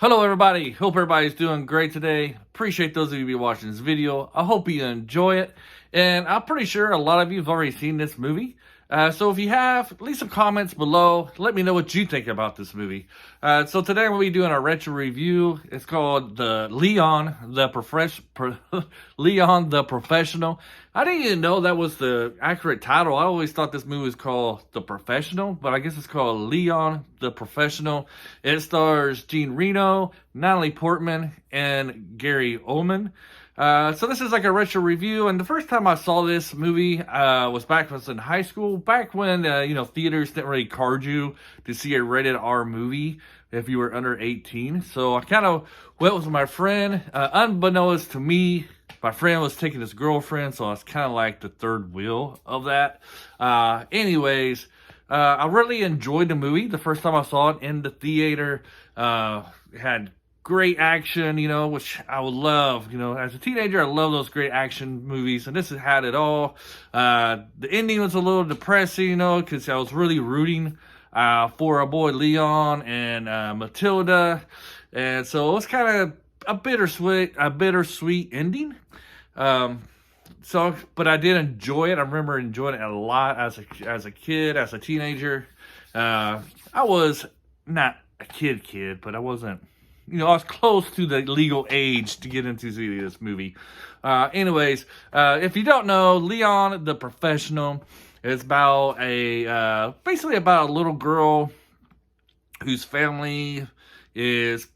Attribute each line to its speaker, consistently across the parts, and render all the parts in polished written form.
Speaker 1: Hello everybody, hope everybody's doing great today. Appreciate those of you watching this video. I hope you enjoy it. And I'm pretty sure a lot of you have already seen this movie. So if you have, leave some comments below. Let me know what you think about this movie. So today we'll be doing a retro review. It's called Leon the Professional. I didn't even know that was the accurate title. I always thought this movie was called The Professional, but I guess it's called Leon the Professional. It stars Reno, Natalie Portman, and Gary Oldman. So this is like a retro review, and the first time I saw this movie was back when I was in high school, back when, theaters didn't really card you to see a rated R movie if you were under 18. So I kind of went with my friend. Unbeknownst to me, my friend was taking his girlfriend, so I was kind of like the third wheel of that. I really enjoyed the movie the first time I saw it in the theater. It had great action, which I would love. As a teenager, I love those great action movies, and this had it all. The ending was a little depressing, because I was really rooting for our boy Leon and Matilda, and so it was kind of a bittersweet ending. But I did enjoy it. I remember enjoying it a lot as a kid, as a teenager. I was not a kid, but I wasn't. I was close to the legal age to get into this movie. If you don't know, Leon the Professional is about basically about a little girl whose family is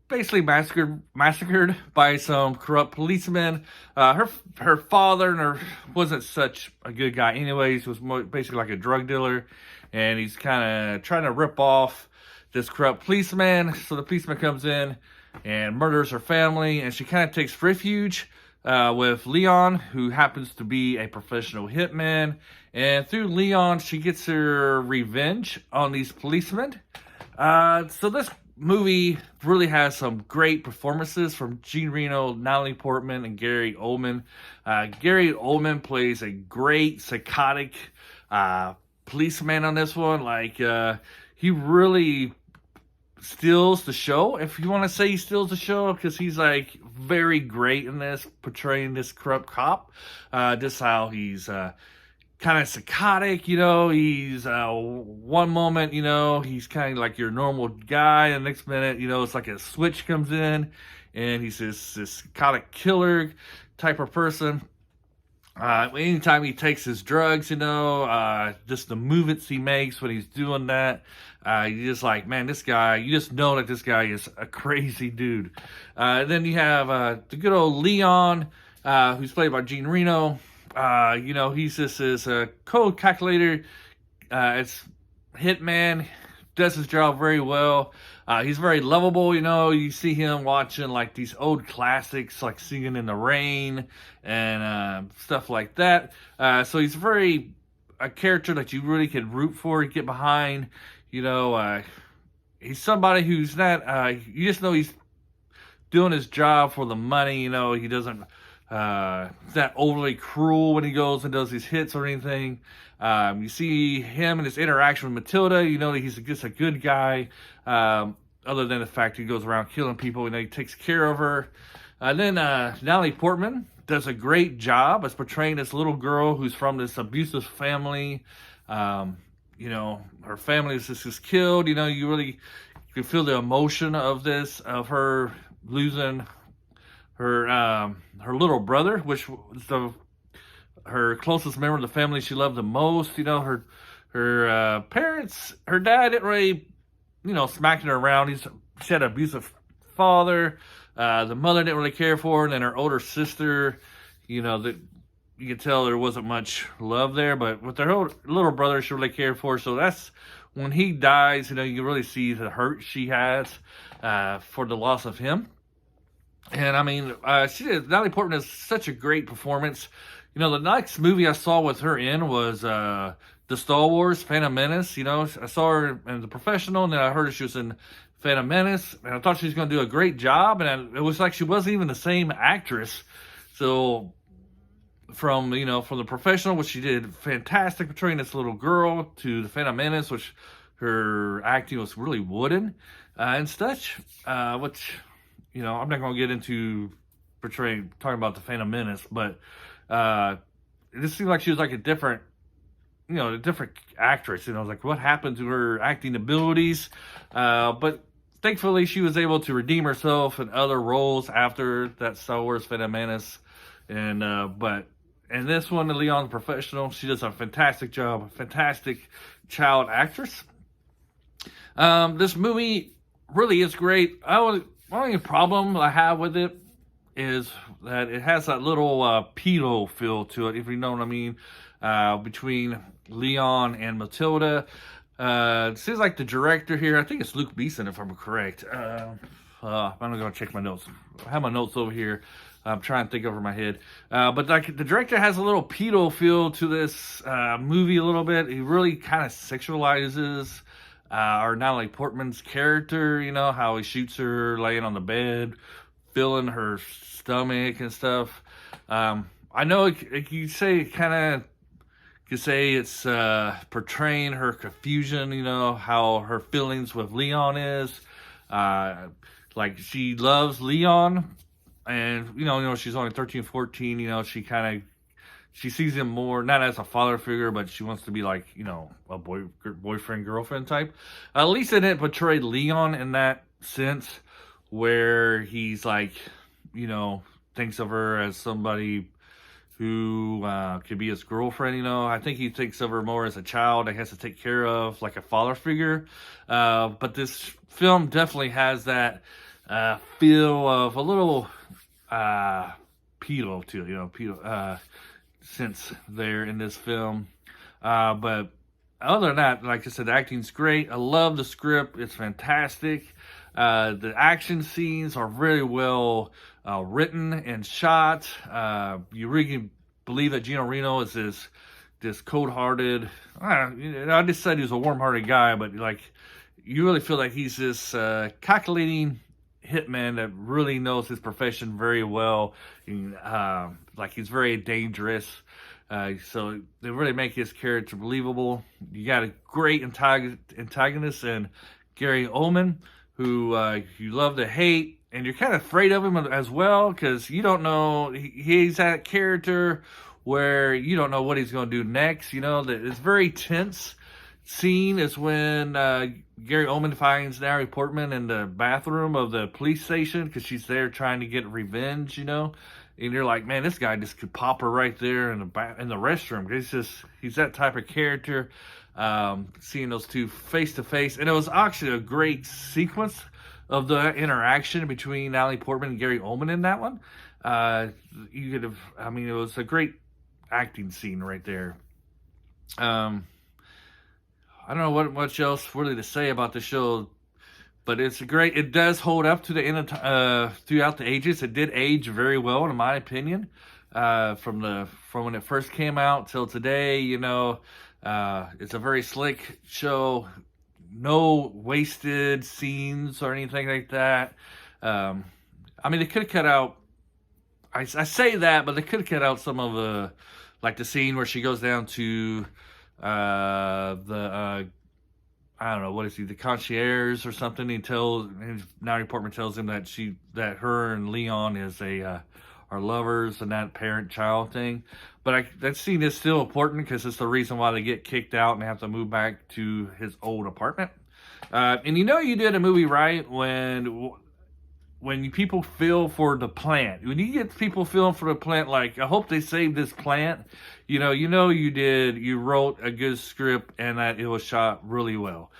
Speaker 1: basically massacred by some corrupt policemen. Her father wasn't such a good guy anyways. He was basically like a drug dealer, and he's kind of trying to rip off this corrupt policeman. So the policeman comes in and murders her family, and she kind of takes refuge with Leon, who happens to be a professional hitman. And through Leon, she gets her revenge on these policemen. So this movie really has some great performances from Reno, Natalie Portman, and Gary Oldman. Gary Oldman plays a great psychotic policeman on this one. He really steals the show, if you want to say he steals the show, because he's very great in this, portraying this corrupt cop. Just how he's kind of psychotic, he's one moment, he's kind of like your normal guy, and the next minute, it's like a switch comes in, and he's this psychotic killer type of person. Anytime he takes his drugs, just the movements he makes when he's doing that, you're just like, man, this guy, you just know that this guy is a crazy dude. Then you have the good old Leon, who's played by Reno. He's just this code calculator. It's hitman, does his job very well. He's very lovable, you see him watching these old classics, like Singing in the Rain and stuff like that. So he's a character that you really can root for, get behind. He's somebody who's not, you just know he's doing his job for the money. He doesn't, he's not overly cruel when he goes and does these hits or anything. You see him and his interaction with Matilda, that he's just a good guy. Other than the fact he goes around killing people, he takes care of her. Then Natalie Portman does a great job as portraying this little girl who's from this abusive family. Her family is just killed. You really can feel the emotion of this, of her losing her little brother, which was her closest member of the family she loved the most. Her parents, her dad didn't really, smacking her around. She had an abusive father. The mother didn't really care for her. And then her older sister, that you could tell there wasn't much love there. But with her little brother, she really cared for. So that's when he dies, you really see the hurt she has for the loss of him. And Natalie Portman has such a great performance. The next movie I saw with her in was the Star Wars Phantom Menace. I saw her in The Professional, and then I heard she was in Phantom Menace, and I thought she was going to do a great job, and it was like she wasn't even the same actress. So from The Professional, which she did fantastic portraying this little girl, to the Phantom Menace, which her acting was really wooden. and such. Which, I'm not going to get into talking about the Phantom Menace, but it just seemed like she was like a different actress. Like what happened to her acting abilities? But thankfully, she was able to redeem herself in other roles after that Star Wars Phantom Menace. But in this one, the Leon's Professional, she does a fantastic job, fantastic child actress. This movie really is great. Only problem I have with it is that it has that little pedo feel to it, if you know what I mean, between Leon and Matilda. It seems like the director here, I think it's Luc Besson, if I'm correct. I'm going to check my notes. I have my notes over here. I'm trying to think over my head. But like the director has a little pedo feel to this movie a little bit. He really kind of sexualizes or Natalie Portman's character, how he shoots her laying on the bed, feeling her stomach and stuff. I know you could say it's portraying her confusion, how her feelings with Leon is. Like she loves Leon, and she's only 13, 14. She sees him more not as a father figure, but she wants to be like a boyfriend girlfriend type. At least they didn't portray Leon in that sense, where he's like thinks of her as somebody who could be his girlfriend. I think he thinks of her more as a child that he has to take care of, like a father figure. But this film definitely has that feel of a little pedo to pedo sense there in this film. But other than that, like I said, the acting's great. I love the script. It's fantastic. The action scenes are really well written and shot. You really can believe that Gino Reno is this cold-hearted. I just said he was a warm-hearted guy, but like you really feel like he's this calculating hitman that really knows his profession very well. And, like he's very dangerous. So they really make his character believable. You got a great antagonist in Gary Oldman, who you love to hate, and you're kind of afraid of him as well, because you don't know, he's that character where you don't know what he's going to do next. It's very tense scene is when Gary Oldman finds Natalie Portman in the bathroom of the police station because she's there trying to get revenge, and you're like, man, this guy just could pop her right there in the restroom. He's that type of character. Seeing those two face to face, and it was actually a great sequence of the interaction between Natalie Portman and Gary Oldman in that one. It was a great acting scene right there. I don't know what much else really to say about the show, but it's great. It does hold up to the end of throughout the ages. It did age very well, in my opinion, from when it first came out till today. It's a very slick show. No wasted scenes or anything like that. They could have cut out. I say that, but they could have cut out some of the scene where she goes down to I don't know, what is he, the concierge or something. Natalie Portman tells him that her and Leon are lovers and that parent-child thing. But that scene is still important because it's the reason why they get kicked out and have to move back to his old apartment. And you did a movie right when people feel for the plant. When you get people feeling for the plant, like, I hope they save this plant. You wrote a good script and that it was shot really well.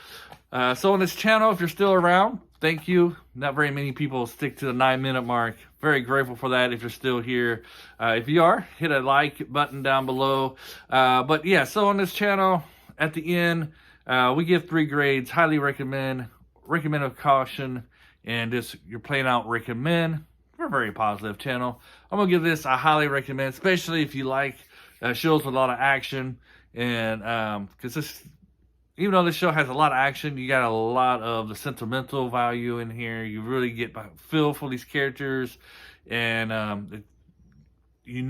Speaker 1: So on this channel, if you're still around, thank you. Not very many people stick to the 9-minute mark. Very grateful for that if you're still here. If you are, hit a like button down below. But yeah, so on this channel, at the end, we give 3 grades. Highly recommend with caution, and you're playing out recommend. We're a very positive channel. I'm going to give this a highly recommend, especially if you like shows with a lot of action. And because even though this show has a lot of action, you got a lot of the sentimental value in here. You really get feel for these characters, and it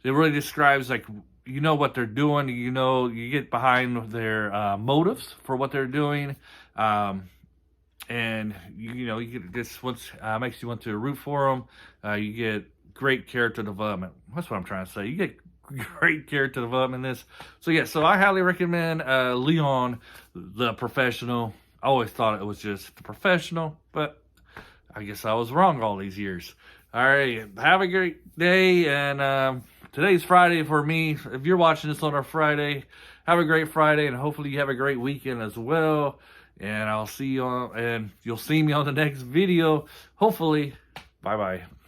Speaker 1: really describes what they're doing. You get behind their motives for what they're doing, and you get this once makes you want to root for them. You get great character development. That's what I'm trying to say. You get great character development in this. So yeah, so I highly recommend Leon the Professional. I always thought it was just The Professional, but I guess I was wrong all these years. All right, have a great day, and today's Friday for me. If you're watching this on a Friday, have a great Friday, and hopefully you have a great weekend as well. And I'll see you on, and you'll see me on the next video. Hopefully, bye-bye.